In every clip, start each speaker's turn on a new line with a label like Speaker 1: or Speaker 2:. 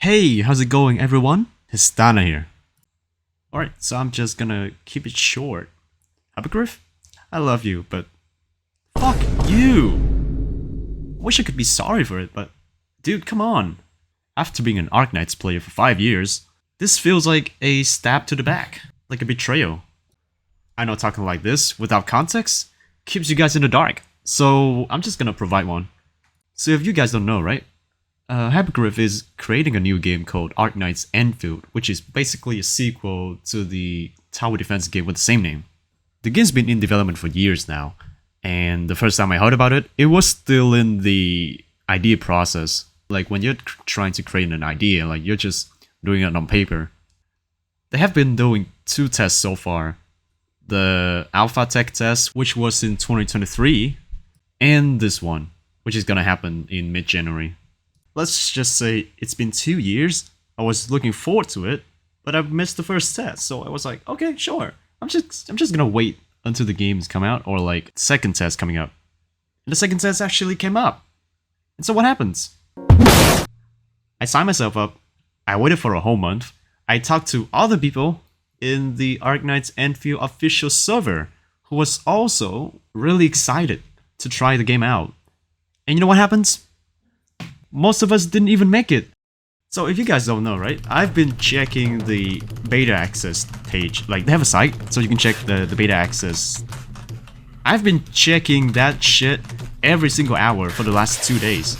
Speaker 1: Hey, how's it going everyone? It's Dana here. Alright, so I'm just gonna keep it short. Hypergryph? I love you, but fuck you! Wish I could be sorry for it, but dude, come on. After being an Arknights player for 5 years, this feels like a stab to the back, like a betrayal. I know talking like this, without context, keeps you guys in the dark, so I'm just gonna provide one. So if you guys don't know, right? Hypergryph is creating a new game called Arknights Content, which is basically a sequel to the tower defense game with the same name. The game's been in development for years now, and the first time I heard about it, it was still in the idea process. Like when you're trying to create an idea, like you're just doing it on paper. They have been doing 2 tests so far. The alpha tech test, which was in 2023, and this one, which is gonna happen in mid-January. Let's just say it's been 2 years. I was looking forward to it, but I've missed the first test, so I was like, okay, sure. I'm just gonna wait until the games come out, or like second test coming up. And the second test actually came up. And so what happens? I signed myself up. I waited for a whole month. I talked to other people in the Arknights Content official server who was also really excited to try the game out. And you know what happens? Most of us didn't even make it. So if you guys don't know, right? I've been checking the beta access page. Like, they have a site, so you can check the beta access. I've been checking that shit every single hour for the last 2 days.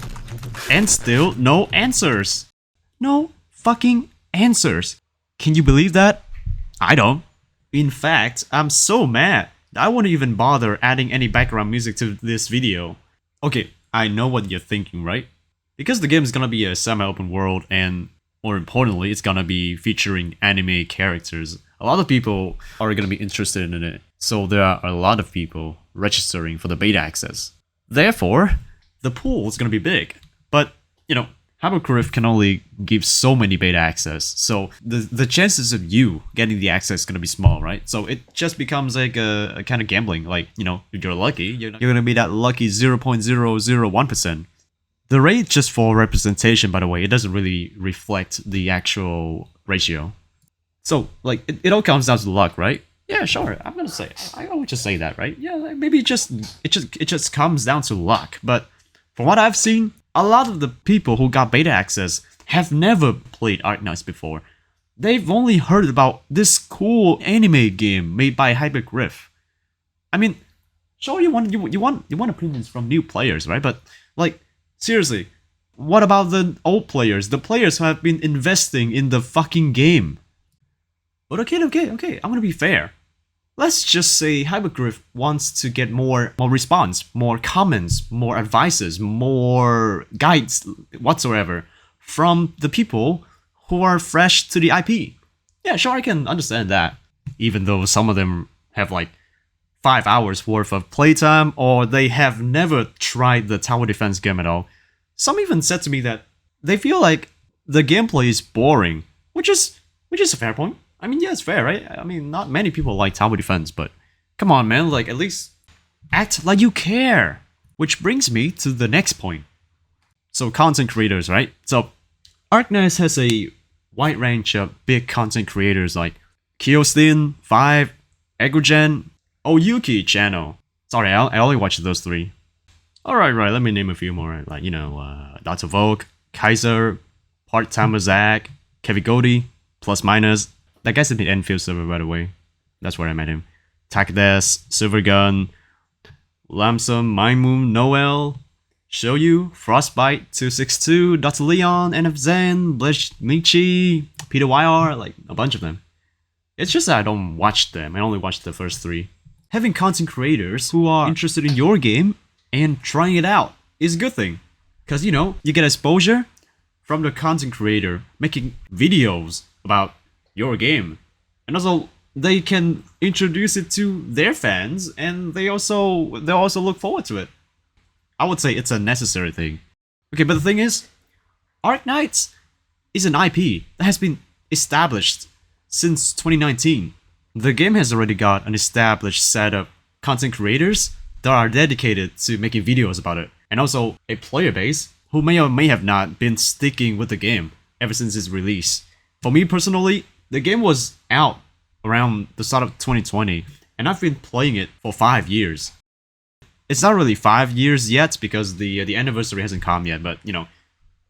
Speaker 1: And still, no answers. No fucking answers. Can you believe that? I don't. In fact, I'm so mad that I won't even bother adding any background music to this video. Okay, I know what you're thinking, right? Because the game is gonna be a semi-open world, and more importantly, it's gonna be featuring anime characters. A lot of people are gonna be interested in it, so there are a lot of people registering for the beta access. Therefore, the pool is gonna be big. But, you know, Hypergryph can only give so many beta access, so the chances of you getting the access is gonna be small, right? So it just becomes like a kind of gambling. Like, you know, if you're lucky, you're gonna be that lucky 0.001%. The rate, just for representation, by the way, it doesn't really reflect the actual ratio. So, like, it all comes down to luck, right? Yeah, sure. I'm gonna say, I would just say that, right? Yeah, like, maybe it just comes down to luck. But from what I've seen, a lot of the people who got beta access have never played Arknights before. They've only heard about this cool anime game made by Hypergryph. I mean, sure, you want opinions from new players, right? But like, seriously, what about the old players? The players who have been investing in the fucking game? But okay, I'm gonna be fair. Let's just say Hypergryph wants to get more response, more comments, more advices, more guides, whatsoever, from the people who are fresh to the IP. Yeah, sure, I can understand that. Even though some of them have like 5 hours worth of playtime, or they have never tried the tower defense game at all. Some even said to me that they feel like the gameplay is boring, which is a fair point. I mean, yeah, it's fair, right? I mean, not many people like tower defense, but come on, man, like, at least act like you care. Which brings me to the next point. So, content creators, right? So, Arknights has a wide range of big content creators like Kiostin, 5, Egogen, Oyuki channel. Sorry, I only watched those 3. Alright, let me name a few more. Like, you know, Dr. Volk, Kaiser, Part-Timer Zach, Kevin Goldie, Plus Minus. That guy's in the Enfield server, by the way. That's where I met him. Takdes, Silvergun, Lamsum, Mindmoon, Noel, Shoyu, Frostbite, 262, Dr. Leon, NF Zen, Blish Michi, Peter YR, like a bunch of them. It's just that I don't watch them. I only watch the first 3. Having content creators who are interested in your game and trying it out is a good thing. Because, you know, you get exposure from the content creator making videos about your game. And also, they can introduce it to their fans, and they'll also look forward to it. I would say it's a necessary thing. Okay, but the thing is, Arknights is an IP that has been established since 2019. The game has already got an established set of content creators that are dedicated to making videos about it, and also a player base who may or may have not been sticking with the game. ever since its release. For me personally, the game was out around the start of 2020, and I've been playing it for 5 years. It's not really 5 years yet because the anniversary hasn't come yet, but you know,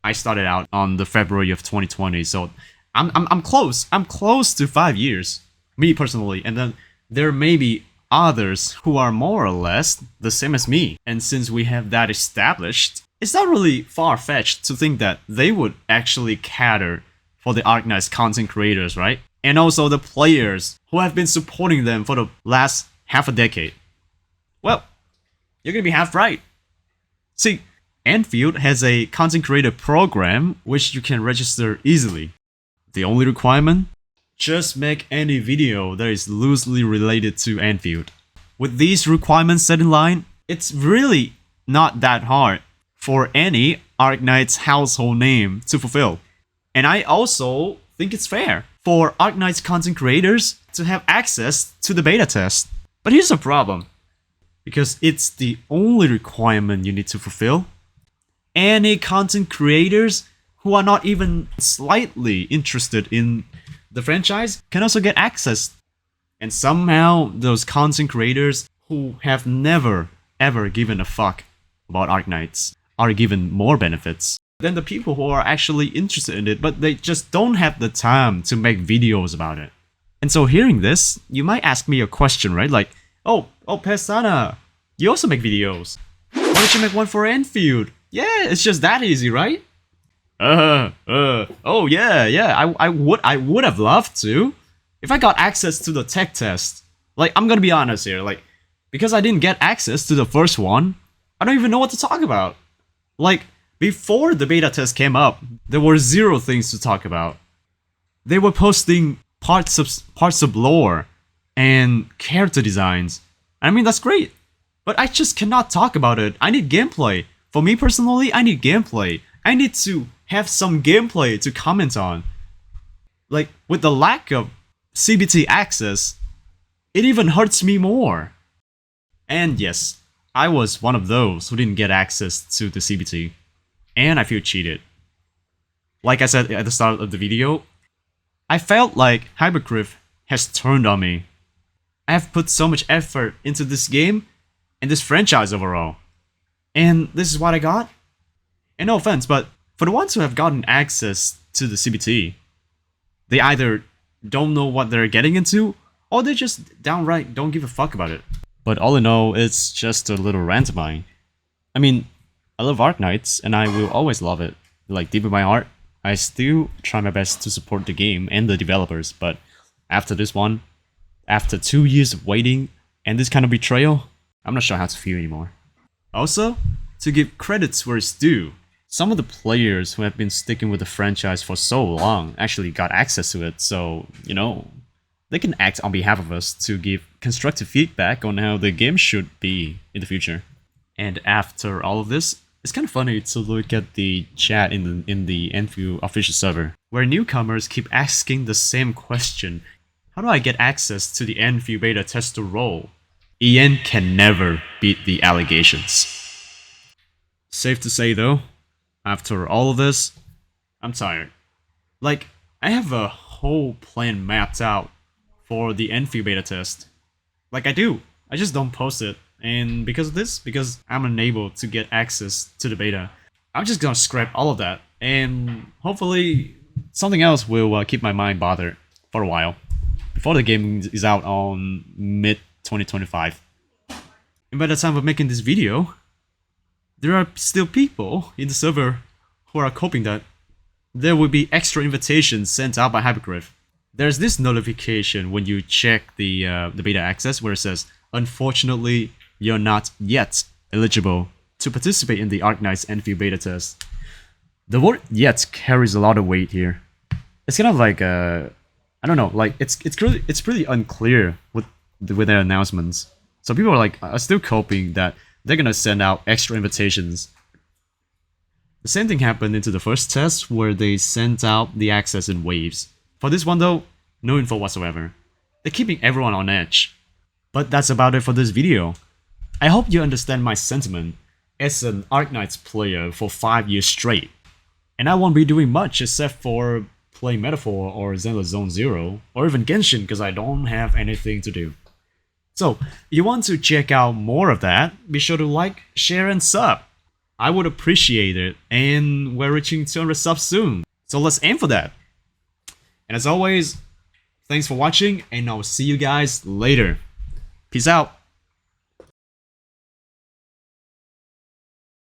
Speaker 1: I started out on the February of 2020, so I'm close. I'm close to 5 years, me personally, and then there may be others who are more or less the same as me. And since we have that established, it's not really far-fetched to think that they would actually cater for the Arknights content creators, right? And also the players who have been supporting them for the last half a decade. Well, you're gonna be half right. See, Anfield has a content creator program which you can register easily. The only requirement? Just make any video that is loosely related to Anfield. With these requirements set in line, it's really not that hard for any Arknights household name to fulfill. And I also think it's fair for Arknights content creators to have access to the beta test. But here's the problem. Because it's the only requirement you need to fulfill, any content creators who are not even slightly interested in the franchise can also get access. And somehow those content creators who have never ever given a fuck about Arknights are given more benefits than the people who are actually interested in it, but they just don't have the time to make videos about it. And so hearing this, you might ask me a question, right? Like, oh, Pestana, you also make videos. Why don't you make one for Anfield? Yeah, it's just that easy, right? Oh yeah, I would have loved to. If I got access to the tech test. Like, I'm gonna be honest here, like, because I didn't get access to the first one, I don't even know what to talk about. Like, before the beta test came up, there were zero things to talk about. They were posting parts of lore and character designs. I mean, that's great, but I just cannot talk about it. I need gameplay. For me personally, I need gameplay. I need to have some gameplay to comment on. Like, with the lack of CBT access, it even hurts me more. And yes, I was one of those who didn't get access to the CBT, and I feel cheated. Like I said at the start of the video, I felt like Hypergryph has turned on me. I have put so much effort into this game and this franchise overall, and this is what I got? And no offense, but for the ones who have gotten access to the CBT, they either don't know what they're getting into, or they just downright don't give a fuck about it. But all in all, it's just a little rant of mine. I mean, I love Arknights, and I will always love it. Like, deep in my heart, I still try my best to support the game and the developers, but after this one, after 2 years of waiting and this kind of betrayal, I'm not sure how to feel anymore. Also, to give credits where it's due, some of the players who have been sticking with the franchise for so long actually got access to it, so, you know, they can act on behalf of us to give constructive feedback on how the game should be in the future. And after all of this, it's kind of funny to look at the chat in the Anfield official server, where newcomers keep asking the same question. How do I get access to the Anfield beta tester role? Ian can never beat the allegations. Safe to say though, after all of this, I'm tired. Like, I have a whole plan mapped out for the Anfield beta test. Like, I do. I just don't post it. And because of this, because I'm unable to get access to the beta, I'm just gonna scrap all of that. And hopefully something else will keep my mind bothered for a while, before the game is out on mid-2025. And by the time of making this video, there are still people in the server who are hoping that there will be extra invitations sent out by Hypergryph. There's this notification when you check the beta access where it says, unfortunately, you're not yet eligible to participate in the Arknights Anfield beta test. The word "yet" carries a lot of weight here. It's kind of like I don't know, like it's pretty unclear with their announcements. So people are still hoping that they're gonna send out extra invitations. The same thing happened into the first test where they sent out the access in waves. For this one though, no info whatsoever. They're keeping everyone on edge. But that's about it for this video. I hope you understand my sentiment as an Arknights player for 5 years straight. And I won't be doing much except for playing Metaphor or Zenless Zone Zero, or even Genshin because I don't have anything to do. So, if you want to check out more of that, be sure to like, share, and sub. I would appreciate it, and we're reaching 200 subs soon, so let's aim for that. And as always, thanks for watching, and I'll see you guys later. Peace out.